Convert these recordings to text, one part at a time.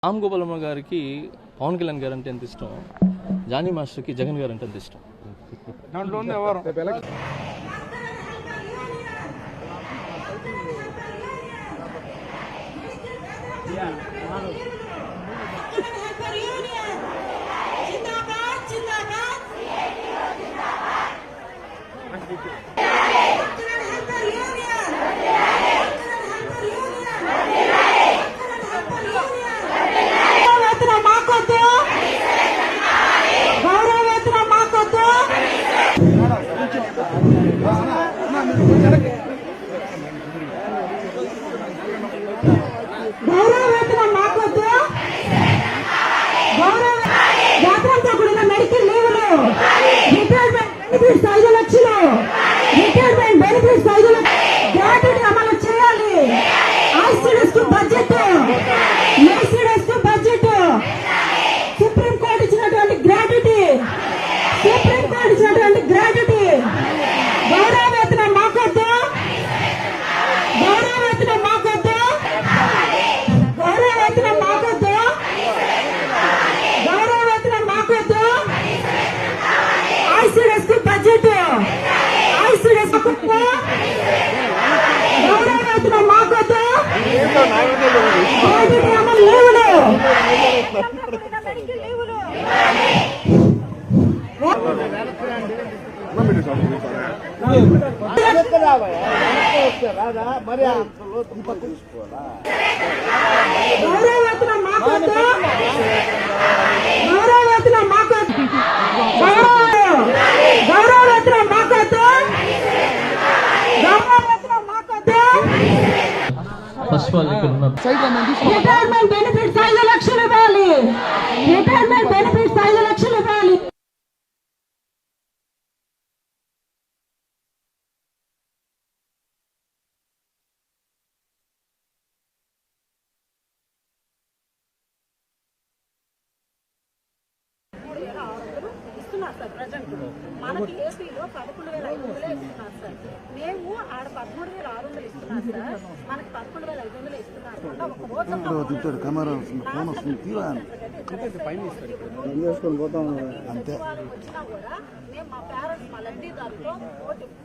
రామ్ గోపాలమ్మ గారికి పవన్ కళ్యాణ్ గారు అంటే ఎంత ఇష్టం, జానీ మాస్టర్కి జగన్ గారు అంటే ఎంత ఇష్టం. దాంట్లో ఉంది ఎవరు మెడికల్ లీవ్లు, రిటైర్మెంట్ బెనిఫిట్స్ 5 లక్షలు, రిటైర్మెంట్ బెనిఫిట్స్ 5 లక్షలు గ్రాట్యుటీ అమలు చేయాలి. ఐసీడీఎస్ కు బడ్జెట్, ఏసీడీఎస్ కు బడ్జెట్, సుప్రీం కోర్టు ఇచ్చినటువంటి గ్రాట్యుటీ, సుప్రీం కోర్టు ఇచ్చినటువంటి గ్రాట్యుటీ, గౌరవ వేతనం మాకొద్దు, గౌరవ వేతనం మాకొద్దు, గౌరవ వేతనం మాకొద్దు, గౌరవ వేతనం మాకొద్దు, ఐసీడీఎస్ కు బడ్జెట్, ఐసీడీఎస్ కు గౌరవ వేతనం మాకొద్దు, గ్రాట్యుటీ అమలు లీవులు, గౌరవవేతనం మాకొద్దు, గౌరవవేతనం మాకొద్దు, గౌరవవేతనం మాకొద్దు, గౌరవవేతనం మాకొద్దు. రిటైర్మెంట్ బెనిఫిట్స్ 5 లక్షలు ఇవ్వాలి, రిటైర్మెంట్ బెనిఫిట్స్ 5 లక్షలు ఇవ్వాలి. ఇస్తున్నారు సార్ ప్రజెంట్ మనకి ఏపీలో 11,500 ఇస్తున్నారు సార్. మేము ఆడ 13,600 ఇస్తున్నారు సార్, మనకి 11,500 ఇస్తున్నారు. ఒక రోజు వచ్చినా కూడా మేము మా పేరెంట్స్ మా లబ్ధిదారులతో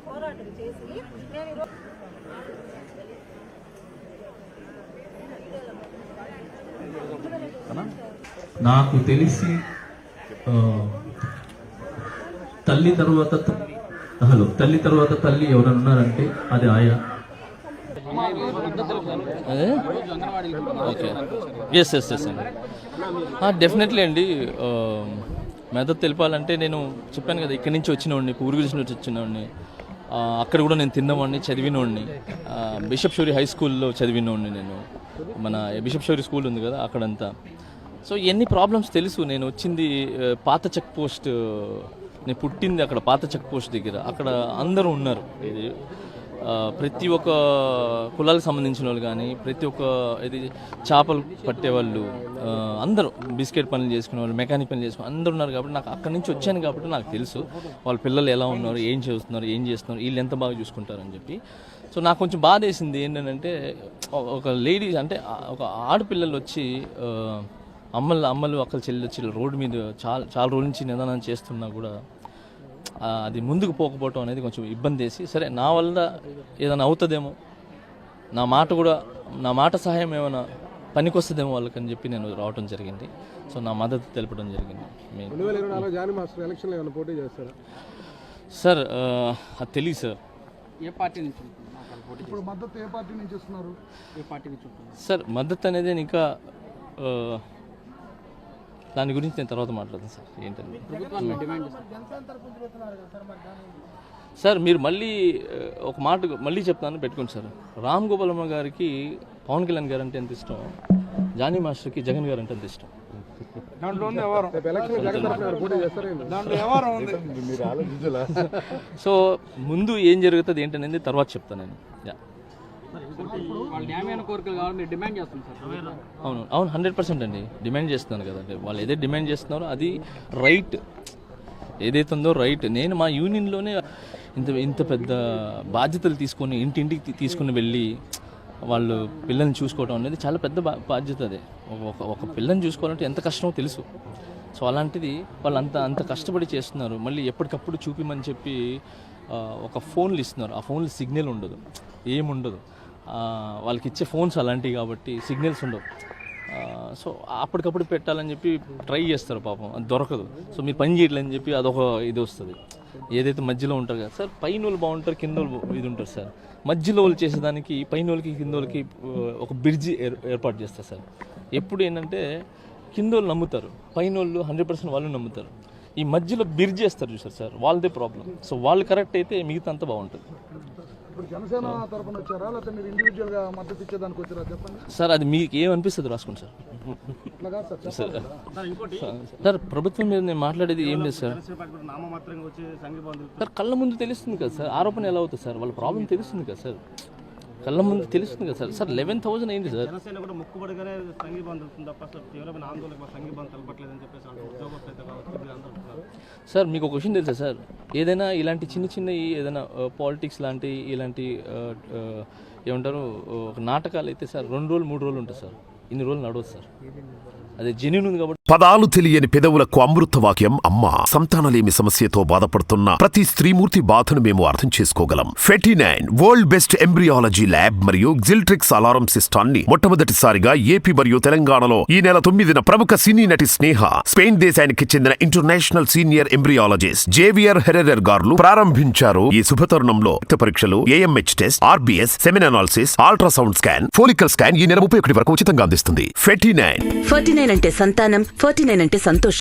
పోరాటం చేసి మేము ఈరోజు నాకు తెలిసి తల్లి తర్వాత తల్లి ఎవరైనా ఉన్నారంటే అది ఆయా. ఓకే, ఎస్ అండి, డెఫినెట్లీ అండి. మద్దతు తెలిపాలంటే నేను చెప్పాను కదా, ఇక్కడి నుంచి వచ్చినవాడిని, ఊరు గురించి వచ్చినవాడిని, అక్కడ కూడా నేను తిన్నవాడిని, చదివినవాడిని, బిషప్ షోరీ హై స్కూల్లో చదివినవాడిని నేను. మన బిషప్ షోరీ స్కూల్ ఉంది కదా అక్కడంతా. సో ఎన్ని ప్రాబ్లమ్స్ తెలుసు. నేను వచ్చింది పాత చెక్ పోస్ట్, నేను పుట్టింది అక్కడ పాత చెక్ పోస్ట్ దగ్గర. అక్కడ అందరూ ఉన్నారు, ప్రతి ఒక్క కులాలకు సంబంధించిన వాళ్ళు కానీ, ప్రతి ఒక్క ఇది చేపలు పట్టేవాళ్ళు అందరూ, బిస్కెట్ పనులు చేసుకునే వాళ్ళు, మెకానిక్ పనులు చేసుకునే అందరూ ఉన్నారు. కాబట్టి నాకు అక్కడి నుంచి వచ్చాను కాబట్టి నాకు తెలుసు వాళ్ళ పిల్లలు ఎలా ఉన్నారు, ఏం చేస్తున్నారు, వీళ్ళు ఎంత బాగా చూసుకుంటారని చెప్పి. సో నాకు కొంచెం బాధ వేసింది ఏంటంటే, ఒక లేడీ అంటే ఒక ఆడపిల్లలు వచ్చి అమ్మలు అక్కలు చెల్లి వచ్చి రోడ్డు మీద చాలా రోజుల నుంచి నిదానం చేస్తున్నా కూడా అది ముందుకు పోకపోవటం అనేది కొంచెం ఇబ్బంది వేసి, సరే నా వల్ల ఏదైనా అవుతుందేమో, నా మాట సహాయం ఏమైనా పనికొస్తుందేమో వాళ్ళకని చెప్పి నేను రావటం జరిగింది. సో నా మద్దతు తెలపడం జరిగింది. సార్ అది తెలియదు సార్. ఏ పార్టీ నుంచి మద్దతు, ఏ పార్టీ నుంచి వస్తున్నారు, ఏ పార్టీ నుంచి సార్ మద్దతు అనేది ఇంకా దాని గురించి నేను తర్వాత మాట్లాడతాను సార్. ఏంటంటే సార్ మీరు మళ్ళీ ఒక మాట మళ్ళీ చెప్తాను, పెట్టుకోండి సార్. రామ్ గోపాలమ్మ గారికి పవన్ కళ్యాణ్ గారు అంటే ఎంత ఇష్టం, జానీ మాస్టర్కి జగన్ గారు అంటే ఎంత ఇష్టం. దాంట్లో ఉంది ఎవరు సో ముందు ఏం జరుగుతుంది ఏంటనేది తర్వాత చెప్తాను నేను. అవును 100% అండి డిమాండ్ చేస్తున్నాను కదండి. వాళ్ళు ఏదైతే డిమాండ్ చేస్తున్నారో అది రైట్, ఏదైతే ఉందో రైట్. నేను మా యూనియన్లోనే ఇంత పెద్ద బాధ్యతలు తీసుకొని ఇంటింటికి తీసుకుని వెళ్ళి వాళ్ళు పిల్లల్ని చూసుకోవడం అనేది చాలా పెద్ద బాధ్యత. అదే ఒక పిల్లని చూసుకోవాలంటే ఎంత కష్టమో తెలుసు. సో అలాంటిది వాళ్ళు అంత కష్టపడి చేస్తున్నారు. మళ్ళీ ఎప్పటికప్పుడు చూపిమని చెప్పి ఒక ఫోన్లు ఇస్తున్నారు. ఆ ఫోన్లు సిగ్నల్ ఉండదు, ఏముండదు. వాళ్ళకి ఇచ్చే ఫోన్స్ అలాంటివి కాబట్టి సిగ్నల్స్ ఉండవు. సో అప్పటికప్పుడు పెట్టాలని చెప్పి ట్రై చేస్తారు, పాపం అది దొరకదు. సో మీరు పని చేయట్లేదని చెప్పి అదొక ఇది వస్తుంది. ఏదైతే మధ్యలో ఉంటారు కదా సార్, పైన వాళ్ళు బాగుంటారు, కింద వాళ్ళు ఇది ఉంటారు సార్. మధ్యలో వాళ్ళు చేసేదానికి పైన వాళ్ళకి కింద వాళ్ళకి ఒక బ్రిడ్జి ఏర్పాటు చేస్తారు సార్. ఎప్పుడు ఏంటంటే కింద వాళ్ళు నమ్ముతారు, పైన వాళ్ళు 100% వాళ్ళు నమ్ముతారు. ఈ మధ్యలో బ్రిడ్జ్ చేస్తారు చూసారు సార్, వాళ్ళదే ప్రాబ్లం. సో వాళ్ళు కరెక్ట్ అయితే మిగతా అంతా బాగుంటుంది. ఇప్పుడు జనసేన తరఫున వచ్చారా లేకపోతే మీరు ఇండివిజువల్గా మద్దతు ఇచ్చేదానికి వచ్చారా చెప్పండి సార్. అది మీకు ఏమనిపిస్తుంది రాసుకోండి సార్. ఇట్లా కాదు సార్ సార్ ప్రభుత్వం మీద నేను మాట్లాడేది ఏం లేదు సార్. సార్ కళ్ళ ముందు తెలుస్తుంది కదా సార్, ఆరోపణ ఎలా అవుతుంది సార్, వాళ్ళ ప్రాబ్లం తెలుస్తుంది కదా సార్, కళ్ళ ముందు తెలుస్తుంది కదా సార్. సార్ 11,000 అయింది సార్. జనసేన కూడా మొక్కుబడిగానే సంఘీభావం జరుగుతుంది తప్ప అసలు తీవ్రమైన ఆందోళనకు సంఘీభావం తెలపట్లేదని చెప్పేసి సార్ మీకు ఒక విషయం తెలుసా సార్, ఏదైనా ఇలాంటి చిన్న ఏదైనా పాలిటిక్స్ లాంటి ఇలాంటి ఏమంటారు ఒక నాటకాలు అయితే సార్ 2 రోజులు 3 రోజులు ఉంటుంది సార్, ఇన్ని రోజులు నడవదు సార్. అదే జెన్యూన్ ఉంది కాబట్టి. పదాలు తెలియని పెదవులకు అమృత వాక్యం అమ్మ. సంతానలేమి సమస్యతో బాధపడుతున్న ప్రతి స్త్రీమూర్తి బాధను మేము అర్థం చేసుకోగలం. ఫెటినైన్ వరల్డ్ బెస్ట్ ఎంబ్రియాలజీ ల్యాబ్ మరియు జిల్ట్రిక్స్ అలారం సిస్టాన్ని మొట్టమొదటిసారిగా ఏపీ మరియు తెలంగాణలో ఈ నెల 9న ప్రముఖ సినీ నటి స్నేహ, స్పెయిన్ దేశానికి చెందిన international senior embryologist Javier Herrera గారు ప్రారంభించారు. ఈ శుభతరుణంలో రక్త పరీక్షలు, AMH test, RBS, semen analysis, ultrasound scan, follicle scan ఈ నెల 31 వరకు ఉచితంగా అందిస్తుంది. ఫెటినైన్ అంటే సంతానం, 49 అంటే సంతోషం.